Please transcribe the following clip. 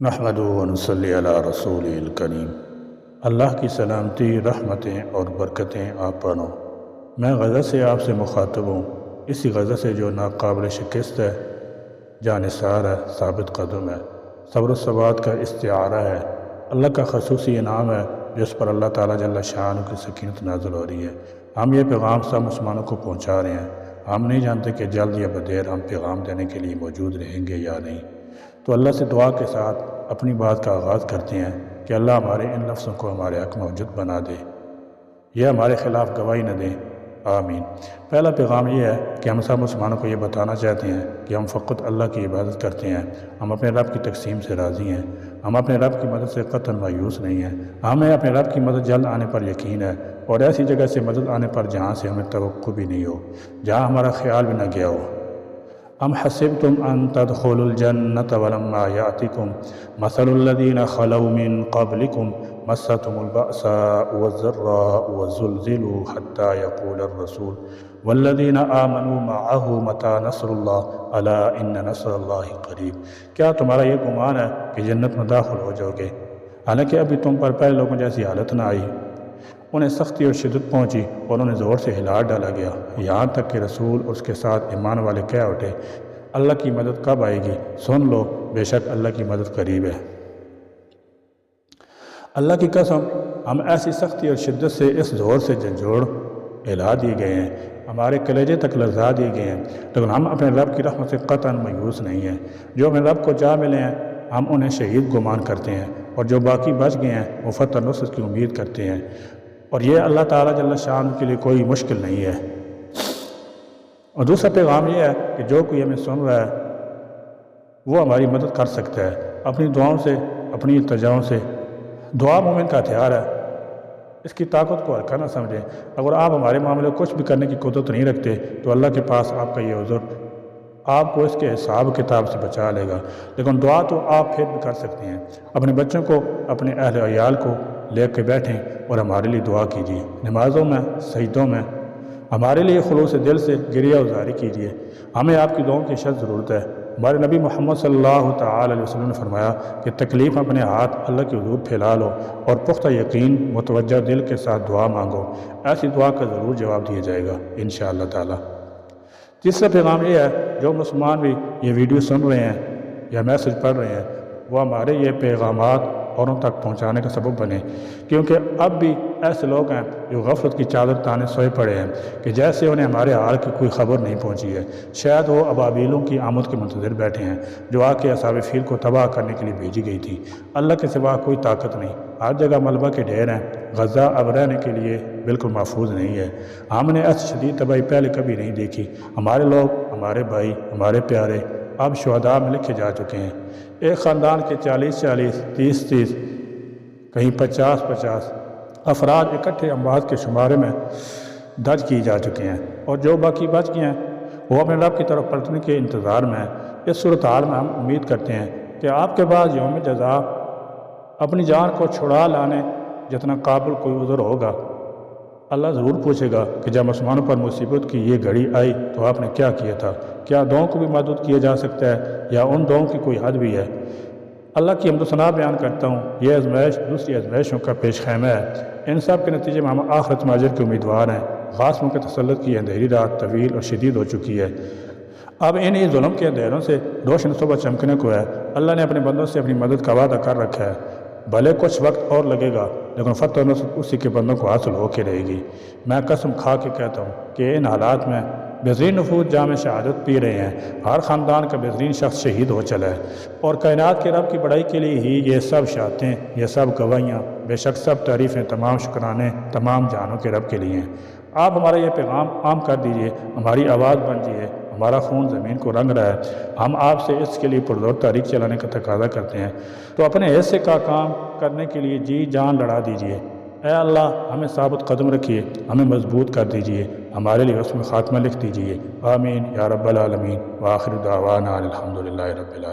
نحمدہ و نصلی علی رسول الکریم۔ اللہ کی سلامتی، رحمتیں اور برکتیں آپ پر ہوں۔ میں غزہ سے آپ سے مخاطب ہوں، اسی غزہ سے جو ناقابل شکست ہے، جانثار ہے، ثابت قدم ہے، صبر و ثبات کا استعارہ ہے، اللہ کا خصوصی انعام ہے جس پر اللہ تعالیٰ جل شانہ کی سکینت نازل ہو رہی ہے۔ ہم یہ پیغام سب مسلمانوں کو پہنچا رہے ہیں۔ ہم نہیں جانتے کہ جلد یا بدیر ہم پیغام دینے کے لیے موجود رہیں گے یا نہیں، تو اللہ سے دعا کے ساتھ اپنی بات کا آغاز کرتے ہیں کہ اللہ ہمارے ان لفظوں کو ہمارے حق میں حجت بنا دے، یہ ہمارے خلاف گواہی نہ دیں، آمین۔ پہلا پیغام یہ ہے کہ ہم سب مسلمانوں کو یہ بتانا چاہتے ہیں کہ ہم فقط اللہ کی عبادت کرتے ہیں، ہم اپنے رب کی تقسیم سے راضی ہیں، ہم اپنے رب کی مدد سے قطعاً مایوس نہیں ہیں، ہمیں اپنے رب کی مدد جلد آنے پر یقین ہے، اور ایسی جگہ سے مدد آنے پر جہاں سے ہمیں توقع بھی نہیں ہو، جہاں ہمارا خیال بھی نہ گیا ہو۔ ام حسبتم ان تدخلوا الجنة ولما يأتكم مثل الذين خلوا من قبلكم مستهم البأساء والضراء وزلزلوا حتى يقول الرسول والذين آمنوا معه متى نصر الله ألا إن نصر الله قریب۔ کیا تمہارا یہ گمان ہے کہ جنت میں داخل ہو جاؤ گے حالانکہ ابھی تم پر پہلے لوگوں جیسی حالت نہ آئی؟ انہیں سختی اور شدت پہنچی اور انہیں زور سے ہلا ڈالا گیا، یہاں تک کہ رسول اور اس کے ساتھ ایمان والے کہہ اٹھے، اللہ کی مدد کب آئے گی؟ سن لو، بے شک اللہ کی مدد قریب ہے۔ اللہ کی قسم، ہم ایسی سختی اور شدت سے اس زور سے جھنجھوڑ ہلا دیے گئے ہیں، ہمارے کلیجے تک لرزا دیے گئے ہیں، لیکن ہم اپنے رب کی رحمت سے قطعاً مایوس نہیں ہیں۔ جو اپنے رب کو جا ملے ہیں ہم انہیں شہید گمان کرتے ہیں، اور جو باقی بچ گئے ہیں وہ فتح نصرت کی امید کرتے ہیں، اور یہ اللہ تعالیٰ جل شانہ کے لیے کوئی مشکل نہیں ہے۔ اور دوسرا پیغام یہ ہے کہ جو کوئی ہمیں سن رہا ہے وہ ہماری مدد کر سکتا ہے اپنی دعاؤں سے، اپنی التجاؤں سے۔ دعا مومن کا ہتھیار ہے، اس کی طاقت کو ہلکا نہ سمجھیں۔ اگر آپ ہمارے معاملے کچھ بھی کرنے کی قدرت نہیں رکھتے تو اللہ کے پاس آپ کا یہ عذر آپ کو اس کے حساب کتاب سے بچا لے گا، لیکن دعا تو آپ پھر بھی کر سکتے ہیں۔ اپنے بچوں کو، اپنے اہل عیال کو لے کے بیٹھیں اور ہمارے لیے دعا کیجیے، نمازوں میں، سجدوں میں ہمارے لیے خلوص دل سے گریہ وزاری کیجیے۔ ہمیں آپ کی دعاؤں کی اشد ضرورت ہے۔ ہمارے نبی محمد صلی اللہ تعالی علیہ وسلم نے فرمایا کہ تکلیف اپنے ہاتھ اللہ کے حضور پھیلا لو اور پختہ یقین متوجہ دل کے ساتھ دعا مانگو، ایسی دعا کا ضرور جواب دیا جائے گا انشاءاللہ تعالی۔ تیسرا پیغام یہ ہے، جو مسلمان بھی یہ ویڈیو سن رہے ہیں یا میسج پڑھ رہے ہیں وہ ہمارے یہ پیغامات اوروں تک پہنچانے کا سبب بنے، کیونکہ اب بھی ایسے لوگ ہیں جو غفلت کی چادر تانے سوئے پڑے ہیں کہ جیسے انہیں ہمارے حال کی کوئی خبر نہیں پہنچی ہے۔ شاید وہ ابابیلوں کی آمد کے منتظر بیٹھے ہیں جو آ کے اصحاب فیل کو تباہ کرنے کے لیے بھیجی گئی تھی۔ اللہ کے سوا کوئی طاقت نہیں، ہر جگہ ملبہ کے ڈھیر ہیں، غزہ اب رہنے کے لیے بالکل محفوظ نہیں ہے۔ ہم نے ایسی شدید تباہی پہلے کبھی نہیں دیکھی۔ ہمارے لوگ، ہمارے بھائی، ہمارے پیارے اب شہداء میں لکھے جا چکے ہیں۔ ایک خاندان کے 40 30 کہیں 50 افراد اکٹھے اموات کے شمارے میں درج کی جا چکے ہیں، اور جو باقی بچ گئے ہیں وہ اپنے رب کی طرف پلٹنے کے انتظار میں ہیں۔ اس صورتحال میں ہم امید کرتے ہیں کہ آپ کے بعد یوم جزا اپنی جان کو چھڑا لانے جتنا قابل کوئی عذر ہوگا۔ اللہ ضرور پوچھے گا کہ جب مسلمانوں پر مصیبت کی یہ گھڑی آئی تو آپ نے کیا کیا تھا؟ کیا دعاؤں کو بھی محدود کیا جا سکتا ہے یا ان دعاؤں کی کوئی حد بھی ہے؟ اللہ کی حمد و ثنا بیان کرتا ہوں، یہ آزمائش دوسری آزمائشوں کا پیش خیمہ ہے۔ ان سب کے نتیجے میں ہم آخرت میں اجر کے امیدوار ہیں۔ غاصبوں کے تسلط کی اندھیری رات طویل اور شدید ہو چکی ہے، اب انہی ظلم کے اندھیروں سے روشن صبح چمکنے کو ہے۔ اللہ نے اپنے بندوں سے اپنی مدد کا وعدہ کر رکھا ہے، بھلے کچھ وقت اور لگے گا لیکن فتح و نصرت اسی کے بندوں کو حاصل ہو کے رہے گی۔ میں قسم کھا کے کہتا ہوں کہ ان حالات میں بہترین نفوس جام شہادت پی رہے ہیں، ہر خاندان کا بہترین شخص شہید ہو چلا ہے، اور کائنات کے رب کی بڑائی کے لیے ہی یہ سب شہادتیں، یہ سب گواہیاں، بے شک سب تعریفیں، تمام شکرانے تمام جہانوں کے رب کے لیے ہیں۔ آپ ہمارا یہ پیغام عام کر دیجئے، ہماری آواز بن جائے، ہمارا خون زمین کو رنگ رہا ہے، ہم آپ سے اس کے لیے پرزور تاریخ چلانے کا تقاضا کرتے ہیں، تو اپنے حصے کا کام کرنے کے لیے جی جان لڑا دیجئے۔ اے اللہ، ہمیں ثابت قدم رکھیے، ہمیں مضبوط کر دیجئے، ہمارے لیے حسن خاتمہ لکھ دیجئے، آمین یا رب العالمین، وآخر دعوانا الحمدللہ رب العالمین۔